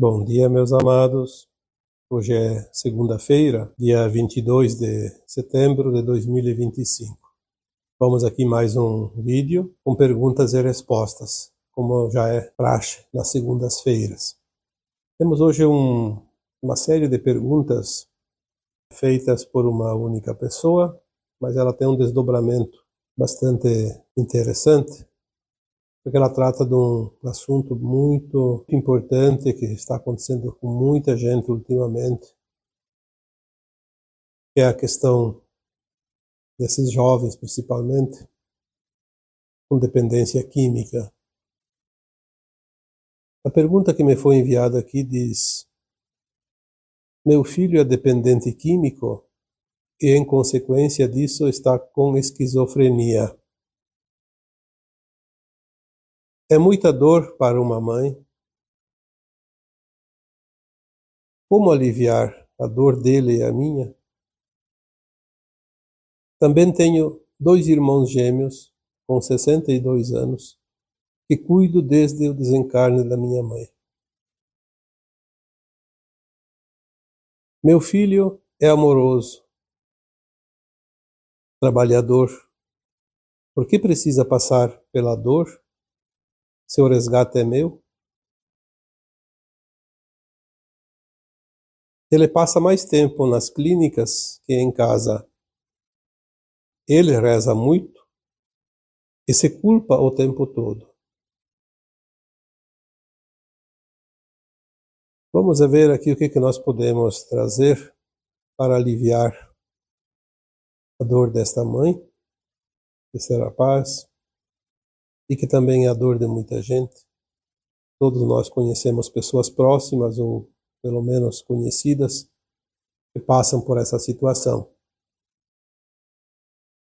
Bom dia, meus amados. Hoje é segunda-feira, dia 22 de setembro de 2025. Vamos aqui mais um vídeo com perguntas e respostas, como já é praxe nas segundas-feiras. Temos hoje uma série de perguntas feitas por uma única pessoa, mas ela tem um desdobramento bastante interessante, porque ela trata de um assunto muito importante que está acontecendo com muita gente ultimamente, que é a questão desses jovens, principalmente, com dependência química. A pergunta que me foi enviada aqui diz: meu filho é dependente químico e, em consequência disso, está com esquizofrenia. É muita dor para uma mãe. Como aliviar a dor dele e a minha? Também tenho 2 irmãos gêmeos com 62 anos que cuido desde o desencarne da minha mãe. Meu filho é amoroso, trabalhador. Por que precisa passar pela dor? Seu resgate é meu? Ele passa mais tempo nas clínicas que em casa. Ele reza muito e se culpa o tempo todo. Vamos ver aqui o que nós podemos trazer para aliviar a dor desta mãe, desse rapaz, e que também é a dor de muita gente. Todos nós conhecemos pessoas próximas ou pelo menos conhecidas que passam por essa situação.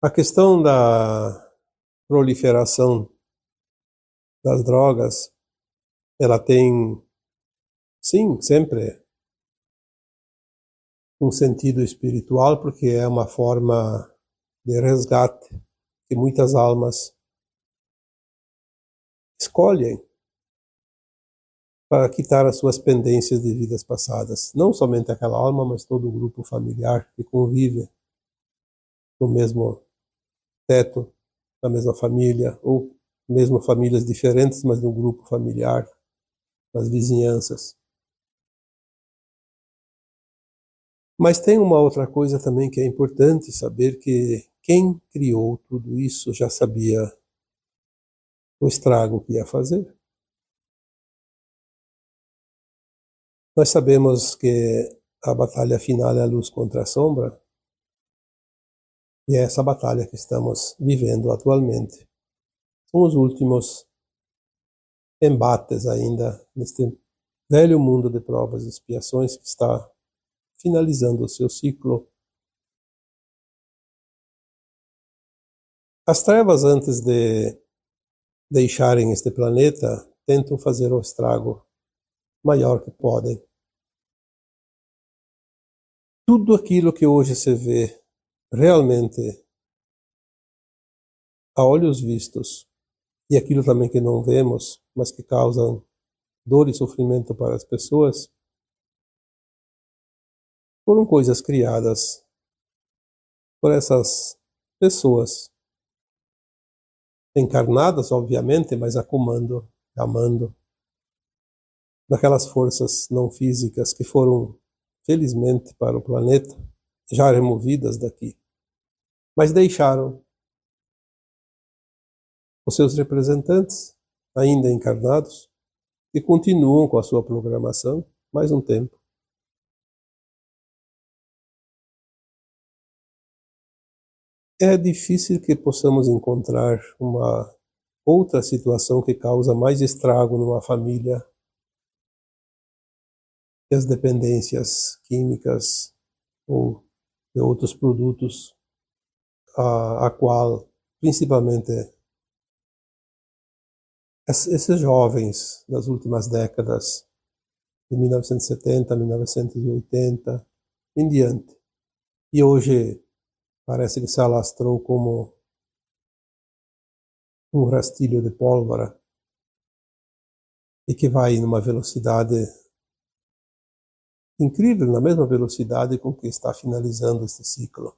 A questão da proliferação das drogas, ela tem, sim, sempre um sentido espiritual, porque é uma forma de resgate que muitas almas escolhem para quitar as suas pendências de vidas passadas. Não somente aquela alma, mas todo o grupo familiar que convive no mesmo teto, na mesma família, ou mesmo famílias diferentes, mas no grupo familiar, nas vizinhanças. Mas tem uma outra coisa também que é importante saber, que quem criou tudo isso já sabia o estrago que ia fazer. Nós sabemos que a batalha final é a luz contra a sombra, e é essa batalha que estamos vivendo atualmente. São os últimos embates ainda neste velho mundo de provas e expiações que está finalizando o seu ciclo. As trevas, antes de deixarem este planeta, tentam fazer o estrago maior que podem. Tudo aquilo que hoje se vê realmente a olhos vistos, e aquilo também que não vemos, mas que causam dor e sofrimento para as pessoas, foram coisas criadas por essas pessoas, encarnadas, obviamente, mas a comando, a mando daquelas forças não físicas que foram, felizmente para o planeta, já removidas daqui, mas deixaram os seus representantes ainda encarnados e continuam com a sua programação mais um tempo. É difícil que possamos encontrar uma outra situação que causa mais estrago numa família que as dependências químicas ou de outros produtos, a qual principalmente esses jovens das últimas décadas, de 1970, 1980 em diante, e hoje parece que se alastrou como um rastilho de pólvora e que vai numa velocidade incrível, na mesma velocidade com que está finalizando este ciclo.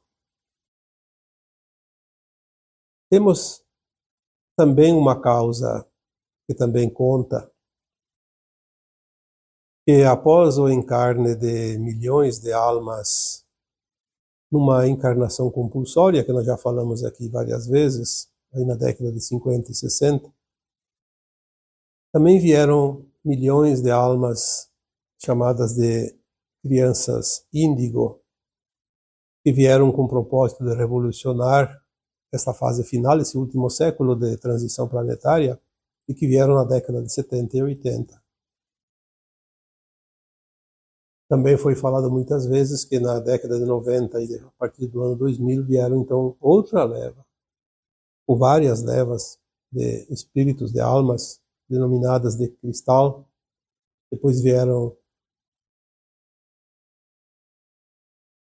Temos também uma causa que também conta, que após o encarne de milhões de almas numa encarnação compulsória, que nós já falamos aqui várias vezes, aí na década de 50 e 60, também vieram milhões de almas chamadas de crianças índigo, que vieram com o propósito de revolucionar esta fase final, esse último século de transição planetária, e que vieram na década de 70 e 80. Também foi falado muitas vezes que na década de 90 e a partir do ano 2000 vieram então outra leva, ou várias levas de espíritos, de almas, denominadas de cristal. Depois vieram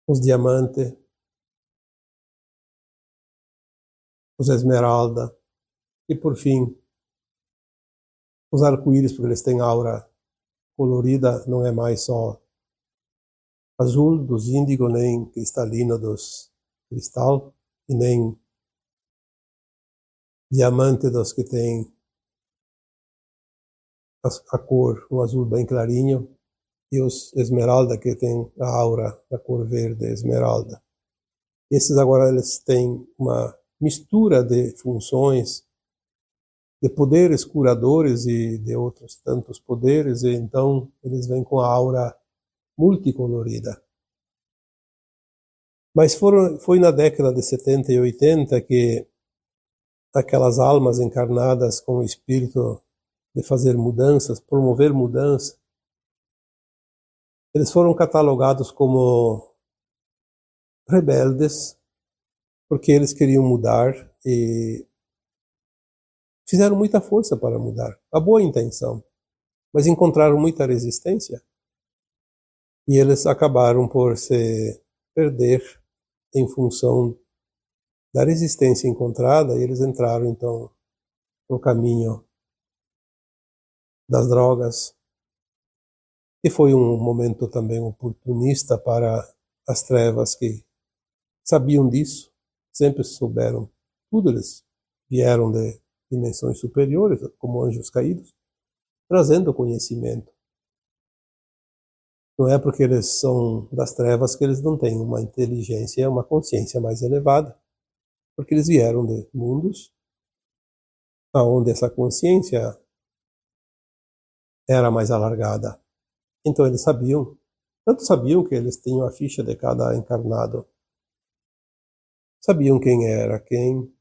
os diamante, os esmeralda e por fim os arco-íris, porque eles têm aura colorida, não é mais só azul dos índigo, nem cristalino dos cristal, e nem diamante dos que tem a cor, um azul bem clarinho, e os esmeralda que tem a aura da cor verde esmeralda. Esses agora eles têm uma mistura de funções, de poderes curadores e de outros tantos poderes, e então eles vêm com a aura multicolorida. Mas foi na década de 70 e 80 que aquelas almas encarnadas com o espírito de fazer mudanças, promover mudança, eles foram catalogados como rebeldes, porque eles queriam mudar e fizeram muita força para mudar, a boa intenção, mas encontraram muita resistência e eles acabaram por se perder em função da resistência encontrada, e eles entraram então no caminho das drogas, e foi um momento também oportunista para as trevas, que sabiam disso, sempre souberam tudo. Eles vieram de dimensões superiores, como anjos caídos, trazendo conhecimento. Não é porque eles são das trevas que eles não têm uma inteligência, uma consciência mais elevada, porque eles vieram de mundos onde essa consciência era mais alargada. Então eles sabiam, tanto sabiam que eles tinham a ficha de cada encarnado. Sabiam quem era quem,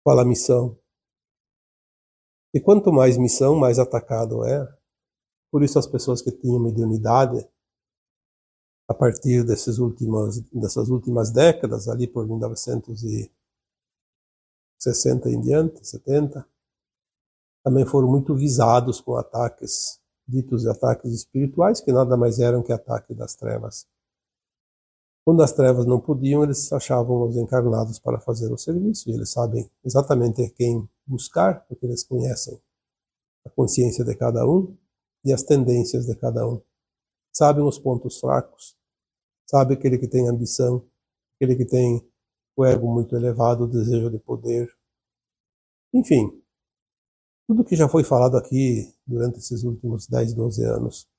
qual a missão. E quanto mais missão, mais atacado era. Por isso as pessoas que tinham mediunidade, a partir dessas últimas décadas, ali por 1960 em diante, 70, também foram muito visados com ataques, ditos ataques espirituais, que nada mais eram que ataque das trevas. Quando as trevas não podiam, eles achavam os encarnados para fazer o serviço, e eles sabem exatamente quem buscar, porque eles conhecem a consciência de cada um e as tendências de cada um. Sabem os pontos fracos, sabem aquele que tem ambição, aquele que tem o ego muito elevado, o desejo de poder. Enfim, tudo que já foi falado aqui durante esses últimos 10, 12 anos.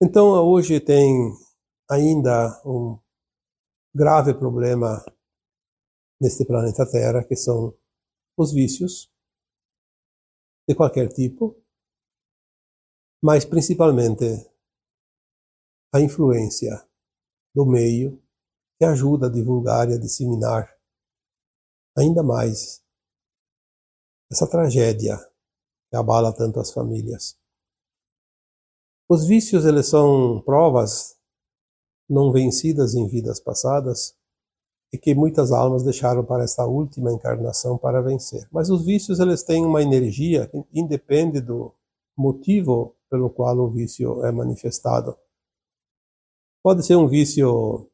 Então, hoje tem ainda um grave problema neste planeta Terra, que são os vícios de qualquer tipo, mas principalmente a influência do meio, que ajuda a divulgar e a disseminar ainda mais essa tragédia que abala tanto as famílias. Os vícios, eles são provas não vencidas em vidas passadas e que muitas almas deixaram para esta última encarnação para vencer. Mas os vícios, eles têm uma energia que independe do motivo pelo qual o vício é manifestado. Pode ser um vício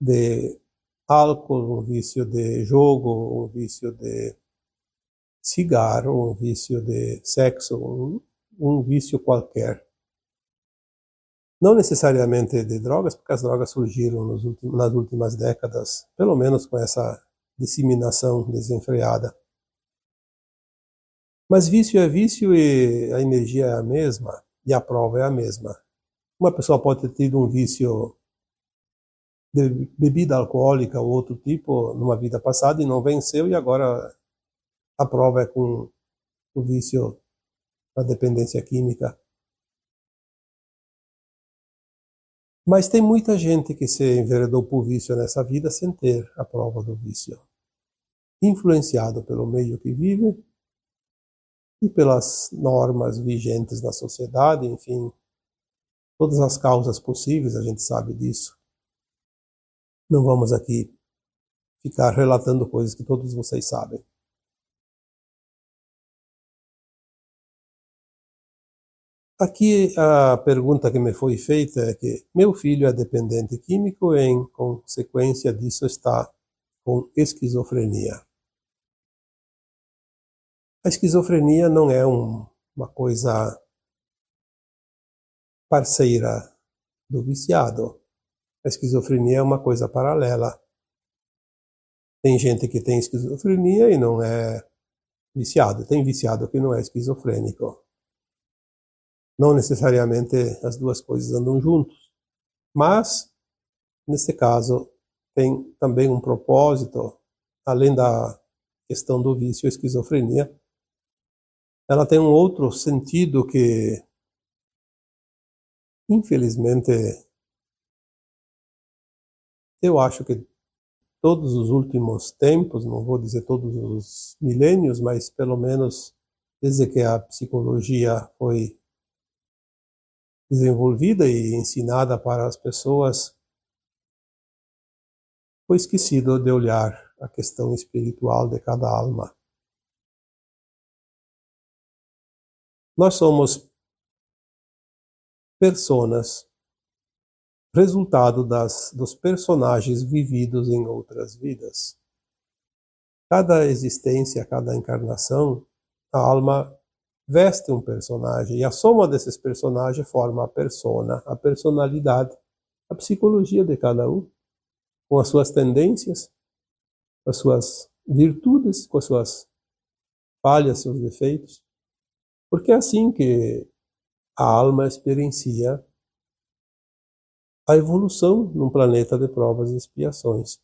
de álcool, um vício de jogo, um vício de cigarro, um vício de sexo, um vício qualquer. Não necessariamente de drogas, porque as drogas surgiram nas últimas décadas, pelo menos com essa disseminação desenfreada. Mas vício é vício e a energia é a mesma, e a prova é a mesma. Uma pessoa pode ter tido um vício de bebida alcoólica ou outro tipo numa vida passada e não venceu, e agora a prova é com o vício da dependência química. Mas tem muita gente que se enveredou por vício nessa vida sem ter a prova do vício. Influenciado pelo meio que vive e pelas normas vigentes na sociedade, enfim, todas as causas possíveis, a gente sabe disso. Não vamos aqui ficar relatando coisas que todos vocês sabem. Aqui a pergunta que me foi feita é que meu filho é dependente químico e, em consequência disso, está com esquizofrenia. A esquizofrenia não é uma coisa parceira do viciado. A esquizofrenia é uma coisa paralela. Tem gente que tem esquizofrenia e não é viciado. Tem viciado que não é esquizofrênico. Não necessariamente as duas coisas andam juntos. Mas, nesse caso, tem também um propósito, além da questão do vício, a esquizofrenia. Ela tem um outro sentido que, infelizmente, eu acho que todos os últimos tempos, não vou dizer todos os milênios, mas pelo menos desde que a psicologia foi desenvolvida e ensinada para as pessoas, foi esquecido de olhar a questão espiritual de cada alma. Nós somos personas, resultado dos personagens vividos em outras vidas. Cada existência, cada encarnação, a alma veste um personagem, e a soma desses personagens forma a persona, a personalidade, a psicologia de cada um, com as suas tendências, com as suas virtudes, com as suas falhas, seus defeitos. Porque é assim que a alma experiencia a evolução num planeta de provas e expiações.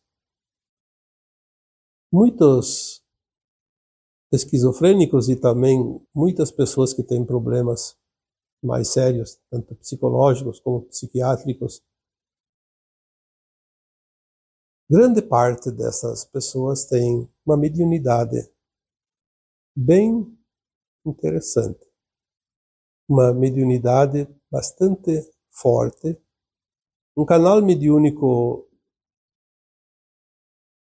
Muitos esquizofrênicos e também muitas pessoas que têm problemas mais sérios, tanto psicológicos como psiquiátricos, grande parte dessas pessoas tem uma mediunidade bem interessante, uma mediunidade bastante forte, um canal mediúnico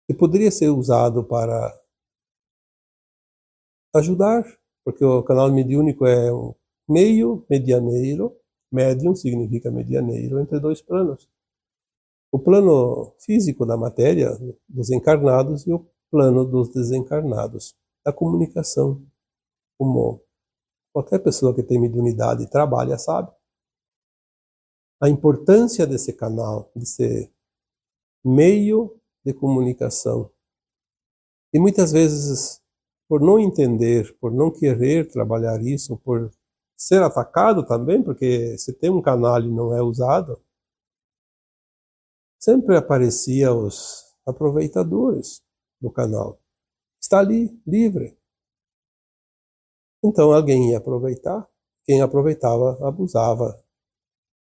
que poderia ser usado para ajudar, porque o canal mediúnico é um meio medianeiro, médium significa medianeiro, entre dois planos. O plano físico da matéria, dos encarnados, e o plano dos desencarnados, da comunicação, como qualquer pessoa que tem mediunidade e trabalha sabe. A importância desse canal, desse meio de comunicação. E muitas vezes, por não entender, por não querer trabalhar isso, por ser atacado também, porque se tem um canal e não é usado, sempre aparecia os aproveitadores do canal. Está ali, livre. Então alguém ia aproveitar. Quem aproveitava, abusava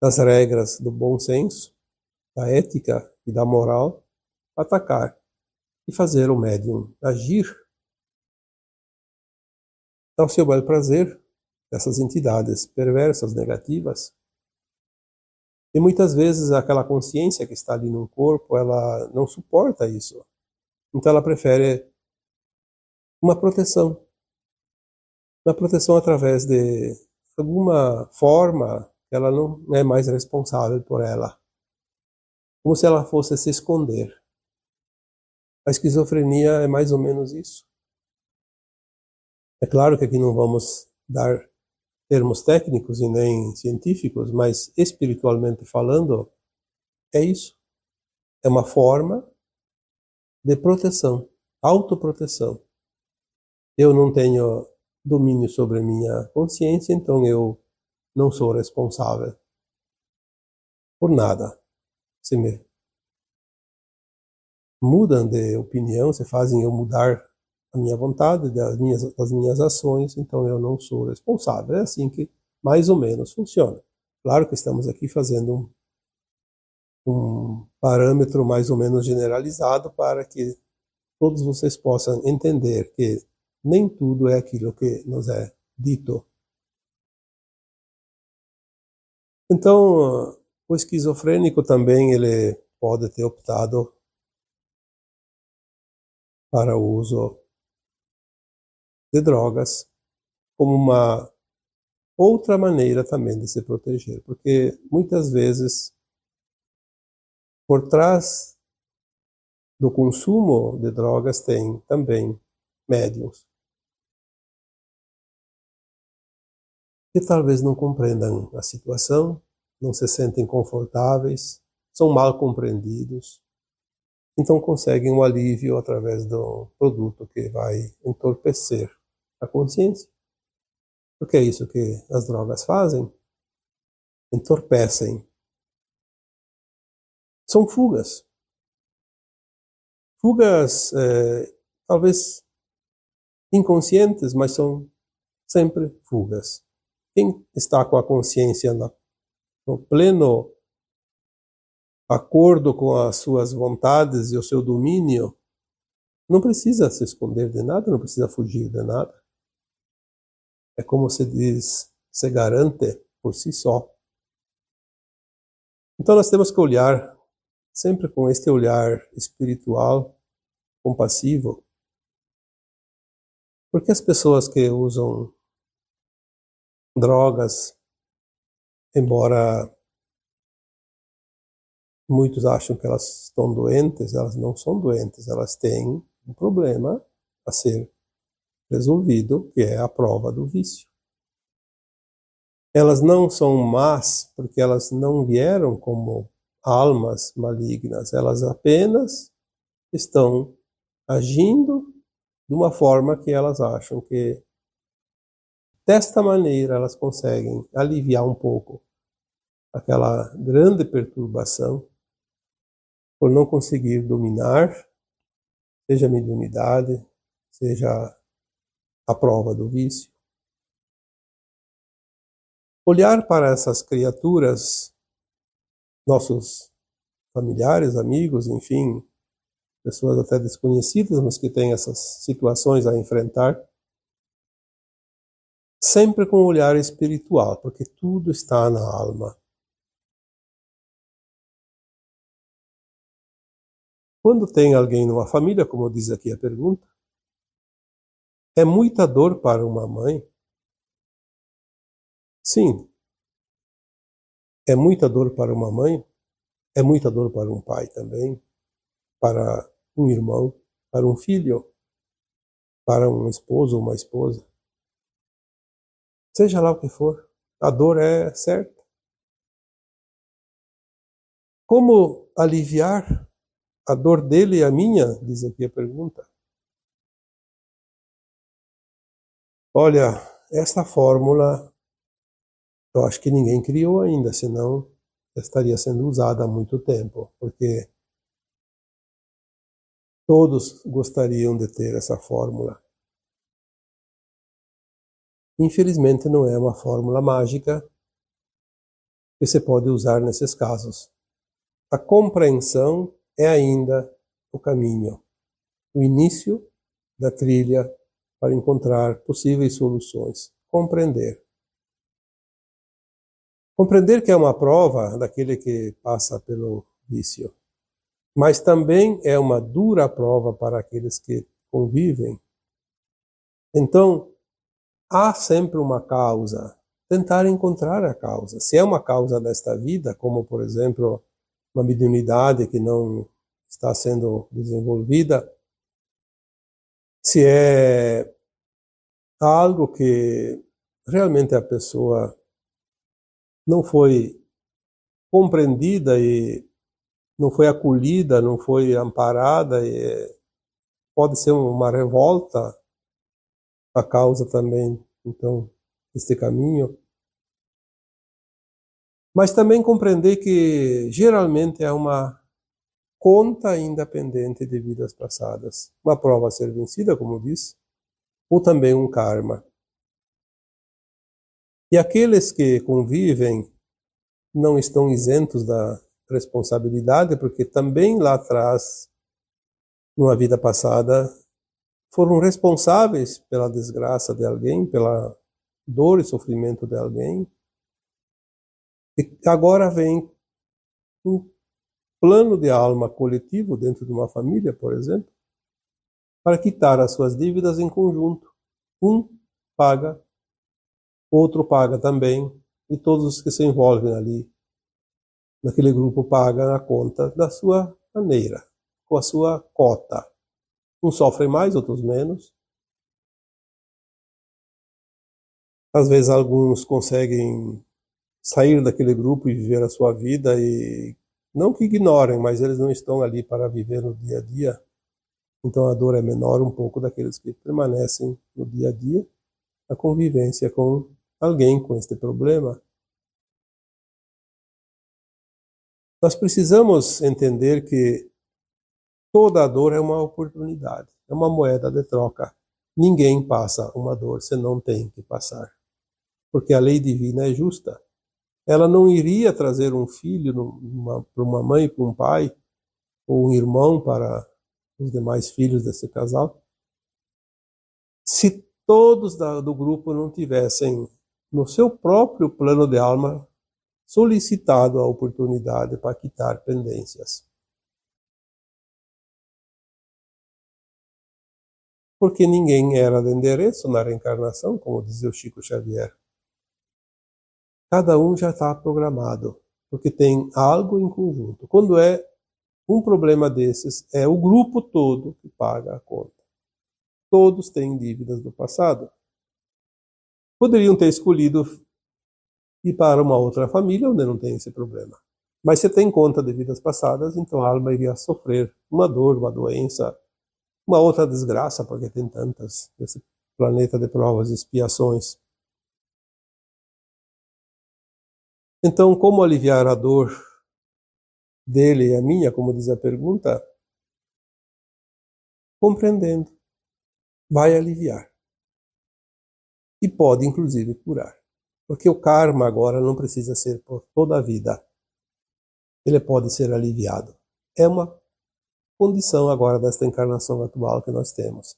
das regras do bom senso, da ética e da moral, atacar e fazer o médium agir ao seu bel prazer dessas entidades perversas, negativas. E muitas vezes aquela consciência que está ali no corpo, ela não suporta isso. Então ela prefere uma proteção. Uma proteção através de alguma forma que ela não é mais responsável por ela. Como se ela fosse se esconder. A esquizofrenia é mais ou menos isso. É claro que aqui não vamos dar termos técnicos e nem científicos, mas espiritualmente falando, é isso. É uma forma de proteção, autoproteção. Eu não tenho domínio sobre a minha consciência, então eu não sou responsável por nada. Se me mudam de opinião, se fazem eu mudar a minha vontade, das minhas ações, então eu não sou responsável. É assim que mais ou menos funciona. Claro que estamos aqui fazendo um parâmetro mais ou menos generalizado para que todos vocês possam entender que nem tudo é aquilo que nos é dito. Então, o esquizofrênico também ele pode ter optado para o uso de drogas como uma outra maneira também de se proteger, porque muitas vezes por trás do consumo de drogas tem também médiums que talvez não compreendam a situação, não se sentem confortáveis, são mal compreendidos, então conseguem um alívio através do produto que vai entorpecer a consciência. Porque é isso que as drogas fazem, entorpecem. São fugas. Fugas, talvez inconscientes, mas são sempre fugas. Quem está com a consciência no pleno acordo com as suas vontades e o seu domínio, não precisa se esconder de nada, não precisa fugir de nada. É como se diz, se garante por si só. Então nós temos que olhar sempre com este olhar espiritual, compassivo, porque as pessoas que usam drogas, embora muitos acham que elas estão doentes, elas não são doentes, elas têm um problema a ser resolvido, que é a prova do vício. Elas não são más porque elas não vieram como almas malignas, elas apenas estão agindo de uma forma que elas acham que desta maneira elas conseguem aliviar um pouco aquela grande perturbação por não conseguir dominar, seja a mediunidade, seja a prova do vício. Olhar para essas criaturas, nossos familiares, amigos, enfim, pessoas até desconhecidas, mas que têm essas situações a enfrentar, sempre com um olhar espiritual, porque tudo está na alma. Quando tem alguém numa família, como diz aqui a pergunta, é muita dor para uma mãe? Sim. É muita dor para uma mãe? É muita dor para um pai também, para um irmão, para um filho, para um esposo ou uma esposa. Seja lá o que for, a dor é certa. Como aliviar a dor dele e a minha? Diz aqui a pergunta. Olha, essa fórmula eu acho que ninguém criou ainda, senão estaria sendo usada há muito tempo, porque todos gostariam de ter essa fórmula. Infelizmente não é uma fórmula mágica que se pode usar nesses casos. A compreensão é ainda o caminho, o início da trilha para encontrar possíveis soluções. Compreender. Compreender que é uma prova daquele que passa pelo vício, mas também é uma dura prova para aqueles que convivem. Então, há sempre uma causa. Tentar encontrar a causa. Se é uma causa desta vida, como por exemplo, uma mediunidade que não está sendo desenvolvida, se é há algo que realmente a pessoa não foi compreendida e não foi acolhida, não foi amparada, e pode ser uma revolta a causa também, então, deste caminho. Mas também compreender que geralmente é uma conta independente de vidas passadas, uma prova a ser vencida, como disse, ou também um karma. E aqueles que convivem não estão isentos da responsabilidade, porque também lá atrás, numa vida passada, foram responsáveis pela desgraça de alguém, pela dor e sofrimento de alguém. E agora vem um plano de alma coletivo dentro de uma família, por exemplo, para quitar as suas dívidas em conjunto. Um paga, outro paga também, e todos os que se envolvem ali naquele grupo pagam a conta da sua maneira, com a sua cota. Uns sofrem mais, outros menos. Às vezes alguns conseguem sair daquele grupo e viver a sua vida, e não que ignorem, mas eles não estão ali para viver no dia a dia. Então a dor é menor um pouco daqueles que permanecem no dia a dia, a convivência com alguém com este problema. Nós precisamos entender que toda dor é uma oportunidade, é uma moeda de troca. Ninguém passa uma dor se não tem que passar, porque a lei divina é justa. Ela não iria trazer um filho para uma mãe, para um pai, ou um irmão para os demais filhos desse casal, se todos do grupo não tivessem, no seu próprio plano de alma, solicitado a oportunidade para quitar pendências. Porque ninguém era de endereço na reencarnação, como dizia o Chico Xavier. Cada um já está programado, porque tem algo em conjunto. Quando é um problema desses, é o grupo todo que paga a conta. Todos têm dívidas do passado. Poderiam ter escolhido ir para uma outra família onde não tem esse problema. Mas se tem conta de vidas passadas, então a alma iria sofrer uma dor, uma doença, uma outra desgraça, porque tem tantas nesse planeta de provas e expiações. Então, como aliviar a dor dele e a minha, como diz a pergunta? Compreendendo. Vai aliviar. E pode, inclusive, curar. Porque o karma agora não precisa ser por toda a vida. Ele pode ser aliviado. É uma condição agora desta encarnação atual que nós temos.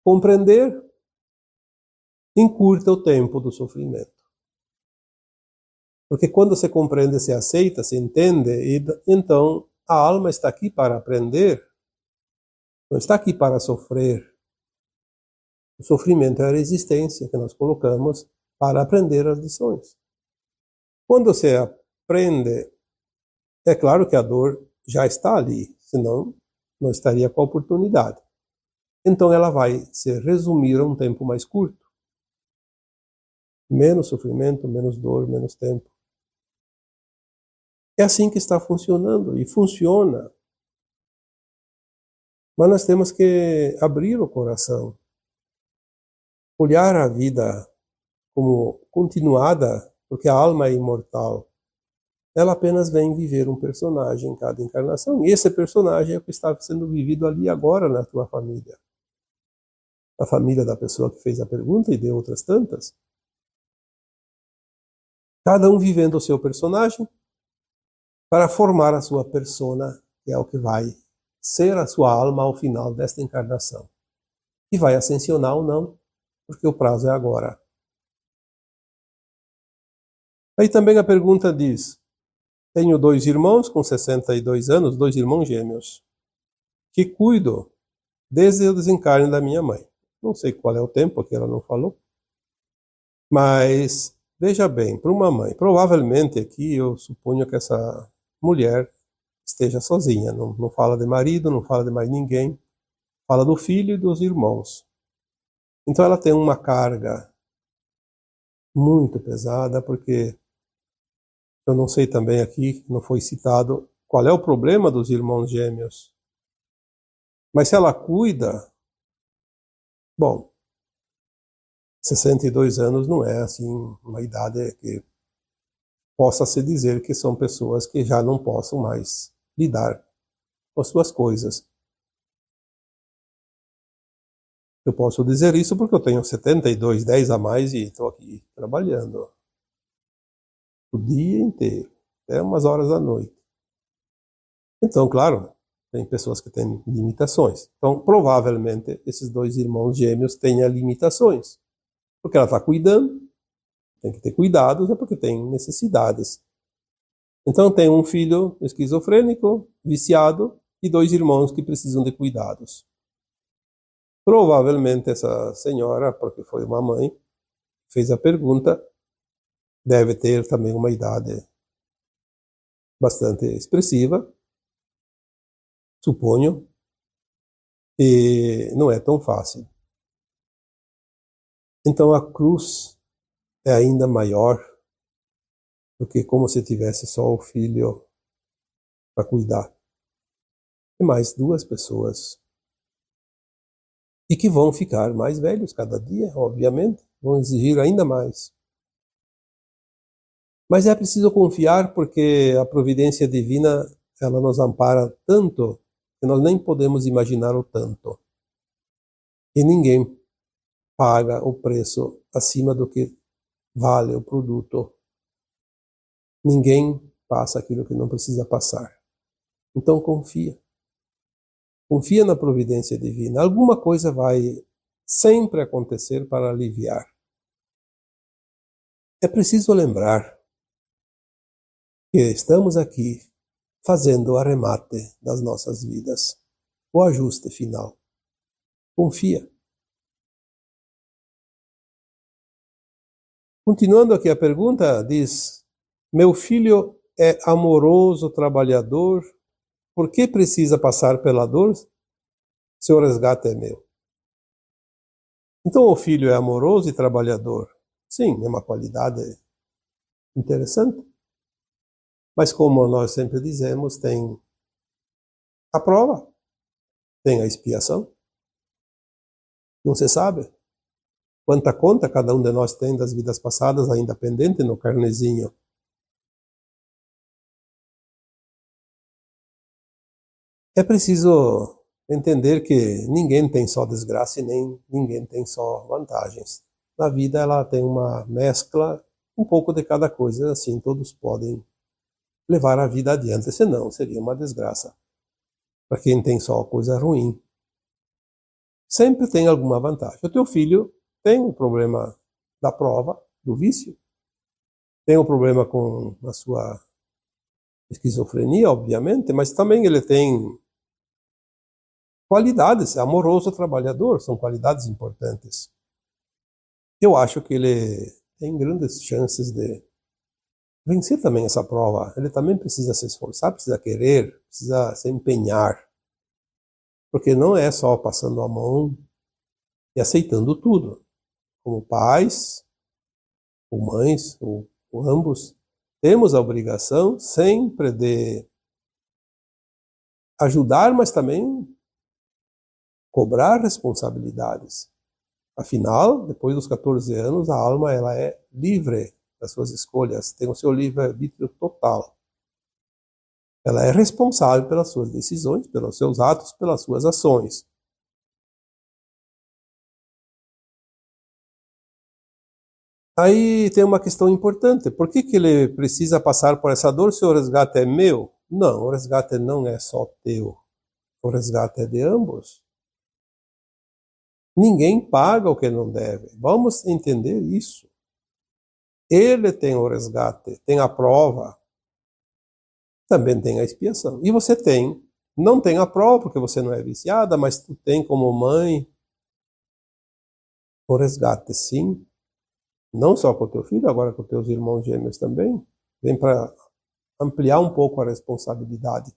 Compreender encurta o tempo do sofrimento. Porque quando se compreende, se aceita, se entende, e então a alma está aqui para aprender, não está aqui para sofrer. O sofrimento é a resistência que nós colocamos para aprender as lições. Quando se aprende, é claro que a dor já está ali, senão não estaria com a oportunidade. Então ela vai se resumir a um tempo mais curto. Menos sofrimento, menos dor, menos tempo. É assim que está funcionando, e funciona. Mas nós temos que abrir o coração, olhar a vida como continuada, porque a alma é imortal. Ela apenas vem viver um personagem em cada encarnação, e esse personagem é o que está sendo vivido ali agora na tua família. A família da pessoa que fez a pergunta e de outras tantas. Cada um vivendo o seu personagem para formar a sua persona, que é o que vai ser a sua alma ao final desta encarnação. E vai ascensionar ou não, porque o prazo é agora. Aí também a pergunta diz: tenho 2 irmãos com 62 anos, 2 irmãos gêmeos, que cuido desde o desencarne da minha mãe. Não sei qual é o tempo, que ela não falou. Mas, veja bem, para uma mãe, provavelmente aqui eu suponho que essa mulher esteja sozinha, não fala de marido, não fala de mais ninguém, fala do filho e dos irmãos. Então ela tem uma carga muito pesada, porque eu não sei também aqui, não foi citado qual é o problema dos irmãos gêmeos. Mas se ela cuida, bom, 62 anos não é assim uma idade que possa se dizer que são pessoas que já não possam mais lidar com as suas coisas. Eu posso dizer isso porque eu tenho 72, 10 a mais e estou aqui trabalhando o dia inteiro, até umas horas da noite. Então, claro, tem pessoas que têm limitações. Então, provavelmente, esses dois irmãos gêmeos têm limitações. Porque ela está cuidando, tem que ter cuidados, é porque tem necessidades. Então, tem um filho esquizofrênico, viciado, e dois irmãos que precisam de cuidados. Provavelmente essa senhora, porque foi uma mãe, fez a pergunta, deve ter também uma idade bastante expressiva, suponho, e não é tão fácil. Então a cruz é ainda maior do que como se tivesse só o filho para cuidar. E mais duas pessoas. E que vão ficar mais velhos cada dia, obviamente, vão exigir ainda mais. Mas é preciso confiar, porque a providência divina, ela nos ampara tanto que nós nem podemos imaginar o tanto. E ninguém paga o preço acima do que vale o produto. Ninguém passa aquilo que não precisa passar. Então confia. Confia na providência divina. Alguma coisa vai sempre acontecer para aliviar. É preciso lembrar que estamos aqui fazendo o arremate das nossas vidas, o ajuste final. Confia. Continuando aqui a pergunta, diz: meu filho é amoroso, trabalhador, por que precisa passar pela dor? Seu resgate é meu. Então o filho é amoroso e trabalhador. Sim, é uma qualidade interessante. Mas como nós sempre dizemos, tem a prova, tem a expiação. Não se sabe quanta conta cada um de nós tem das vidas passadas ainda pendente no carnezinho. É preciso entender que ninguém tem só desgraça e nem ninguém tem só vantagens. Na vida ela tem uma mescla, um pouco de cada coisa, assim todos podem levar a vida adiante, senão seria uma desgraça. Para quem tem só coisa ruim, sempre tem alguma vantagem. O teu filho tem um problema da prova, do vício, tem um problema com a sua esquizofrenia, obviamente, mas também ele tem qualidades, é amoroso, trabalhador, são qualidades importantes. Eu acho que ele tem grandes chances de vencer também essa prova. Ele também precisa se esforçar, precisa querer, precisa se empenhar. Porque não é só passando a mão e aceitando tudo. Como pais, ou mães, ou ambos, temos a obrigação sempre de ajudar, mas também cobrar responsabilidades. Afinal, depois dos 14 anos, a alma ela é livre das suas escolhas, tem o seu livre-arbítrio total. Ela é responsável pelas suas decisões, pelos seus atos, pelas suas ações. Aí tem uma questão importante. Por que ele precisa passar por essa dor se o resgate é meu? Não, o resgate não é só teu. O resgate é de ambos. Ninguém paga o que não deve. Vamos entender isso. Ele tem o resgate, tem a prova, também tem a expiação. E você tem. Não tem a prova porque você não é viciada, mas tu tem como mãe o resgate, sim. Não só com o teu filho, agora com os teus irmãos gêmeos também. Vem para ampliar um pouco a responsabilidade.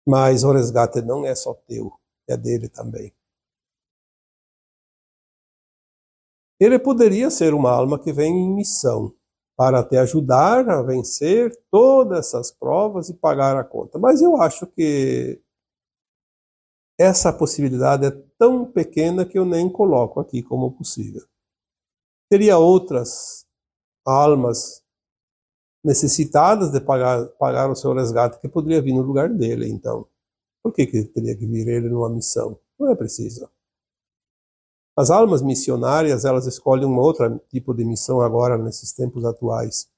Mas o resgate não é só teu, é dele também. Ele poderia ser uma alma que vem em missão para te ajudar a vencer todas essas provas e pagar a conta. Mas eu acho que essa possibilidade é tão pequena que eu nem coloco aqui como possível. Teria outras almas necessitadas de pagar o seu resgate que poderia vir no lugar dele, então. Por que teria que vir ele numa missão? Não é preciso. As almas missionárias, elas escolhem um outro tipo de missão agora, nesses tempos atuais.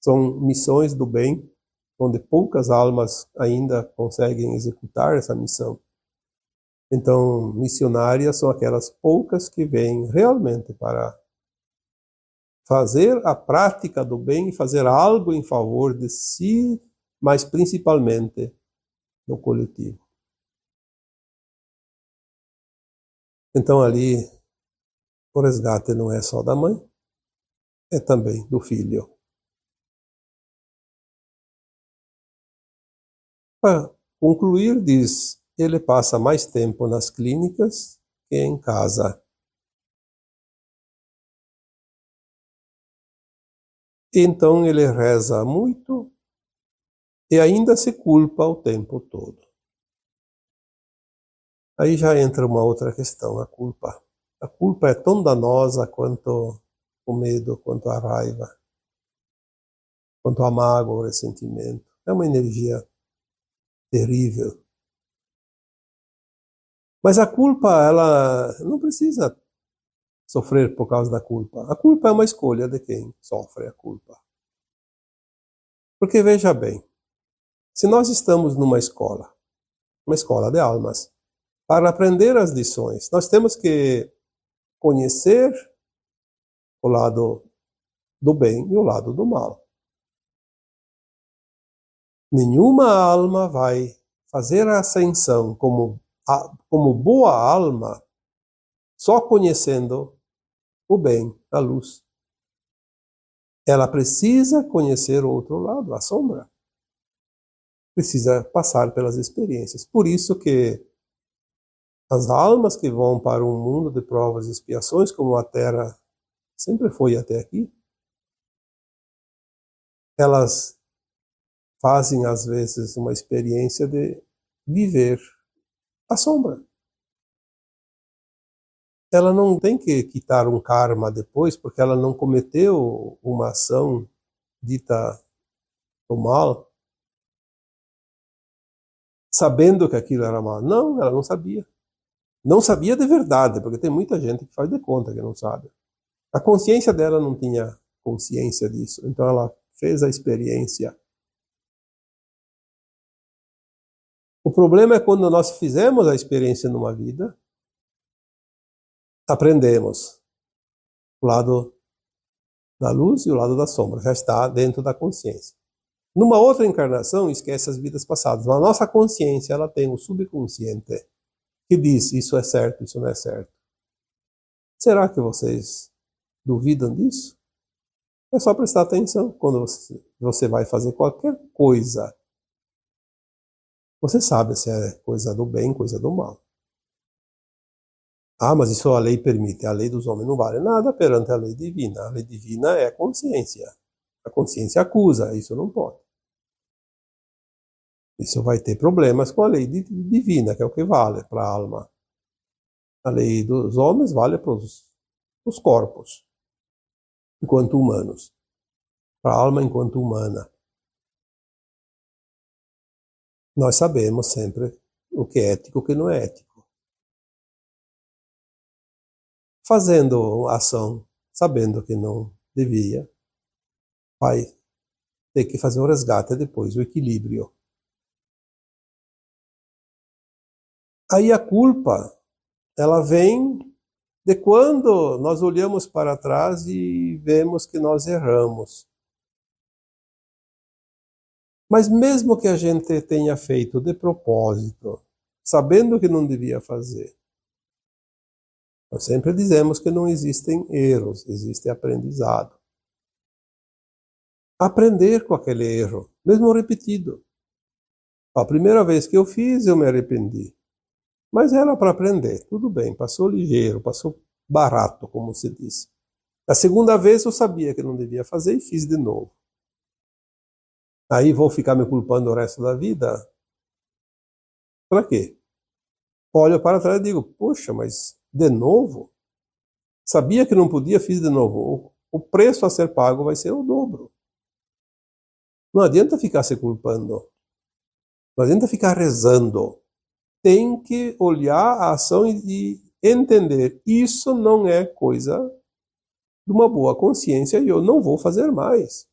São missões do bem, onde poucas almas ainda conseguem executar essa missão. Então, missionárias são aquelas poucas que vêm realmente para fazer a prática do bem e fazer algo em favor de si, mas principalmente no coletivo. Então ali, o resgate não é só da mãe, é também do filho. Para concluir, diz, ele passa mais tempo nas clínicas que em casa. Então ele reza muito e ainda se culpa o tempo todo. Aí já entra uma outra questão, a culpa. A culpa é tão danosa quanto o medo, quanto a raiva, quanto a mágoa, o ressentimento. É uma energia terrível. Mas a culpa, ela não precisa sofrer por causa da culpa. A culpa é uma escolha de quem sofre a culpa. Porque veja bem, se nós estamos numa escola de almas, para aprender as lições, nós temos que conhecer o lado do bem e o lado do mal. Nenhuma alma vai fazer a ascensão como boa alma só conhecendo o bem, a luz. Ela precisa conhecer o outro lado, a sombra. Precisa passar pelas experiências. Por isso que as almas que vão para um mundo de provas e expiações, como a Terra sempre foi até aqui, elas fazem às vezes uma experiência de viver a sombra. Ela não tem que quitar um karma depois, porque ela não cometeu uma ação dita do mal, sabendo que aquilo era mal. Não, ela não sabia. Não sabia de verdade, porque tem muita gente que faz de conta que não sabe. A consciência dela não tinha consciência disso, então ela fez a experiência. O problema é quando nós fizemos a experiência numa vida, aprendemos o lado da luz e o lado da sombra, já está dentro da consciência. Numa outra encarnação, esquece as vidas passadas, mas a nossa consciência, ela tem o subconsciente que diz, isso é certo, isso não é certo. Será que vocês duvidam disso? É só prestar atenção quando você vai fazer qualquer coisa. Você sabe se é coisa do bem, coisa do mal. Ah, mas isso a lei permite. A lei dos homens não vale nada perante a lei divina. A lei divina é a consciência. A consciência acusa, isso não pode. Isso vai ter problemas com a lei divina, que é o que vale para a alma. A lei dos homens vale para os corpos, enquanto humanos. Para a alma enquanto humana. Nós sabemos sempre o que é ético e o que não é ético. Fazendo ação, sabendo que não devia, vai ter que fazer o resgate depois, o equilíbrio. Aí a culpa, ela vem de quando nós olhamos para trás e vemos que nós erramos. Mas mesmo que a gente tenha feito de propósito, sabendo que não devia fazer, nós sempre dizemos que não existem erros, existe aprendizado. Aprender com aquele erro, mesmo repetido. A primeira vez que eu fiz, eu me arrependi. Mas era para aprender, tudo bem, passou ligeiro, passou barato, como se diz. A segunda vez eu sabia que não devia fazer e fiz de novo. Aí vou ficar me culpando o resto da vida? Para quê? Olho para trás e digo, poxa, mas de novo? Sabia que não podia, fiz de novo. O preço a ser pago vai ser o dobro. Não adianta ficar se culpando. Não adianta ficar rezando. Tem que olhar a ação e entender. Isso não é coisa de uma boa consciência e eu não vou fazer mais.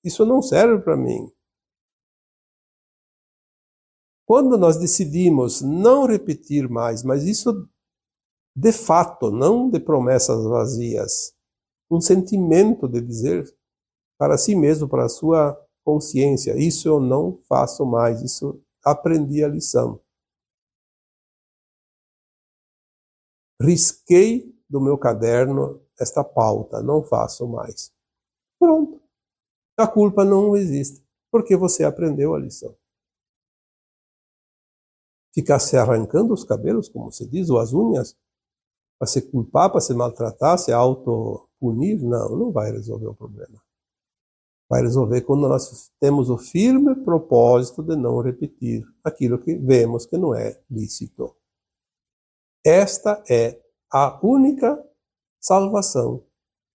Isso não serve para mim. Quando nós decidimos não repetir mais, mas isso de fato, não de promessas vazias, um sentimento de dizer para si mesmo, para a sua consciência, isso eu não faço mais, isso aprendi a lição. Risquei do meu caderno esta pauta, não faço mais. Pronto. A culpa não existe, porque você aprendeu a lição. Ficar se arrancando os cabelos, como se diz, ou as unhas, para se culpar, para se maltratar, se auto-punir, não vai resolver o problema. Vai resolver quando nós temos o firme propósito de não repetir aquilo que vemos que não é lícito. Esta é a única salvação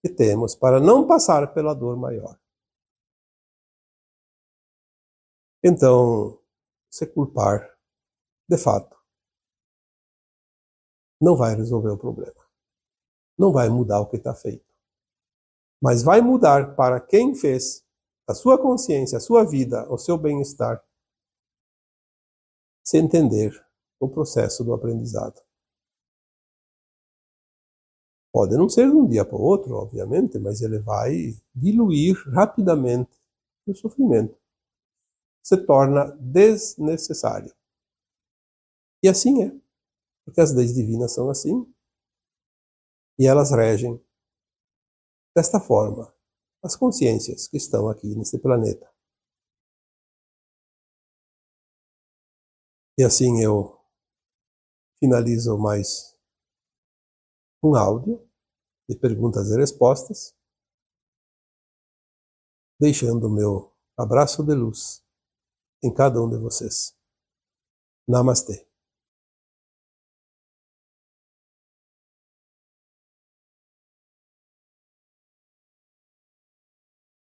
que temos para não passar pela dor maior. Então, se culpar, de fato, não vai resolver o problema. Não vai mudar o que está feito. Mas vai mudar para quem fez a sua consciência, a sua vida, o seu bem-estar, se entender o processo do aprendizado. Pode não ser de um dia para o outro, obviamente, mas ele vai diluir rapidamente o sofrimento. Se torna desnecessário. E assim é, porque as leis divinas são assim, e elas regem desta forma as consciências que estão aqui neste planeta. E assim eu finalizo mais um áudio de perguntas e respostas, deixando o meu abraço de luz em cada um de vocês. Namastê.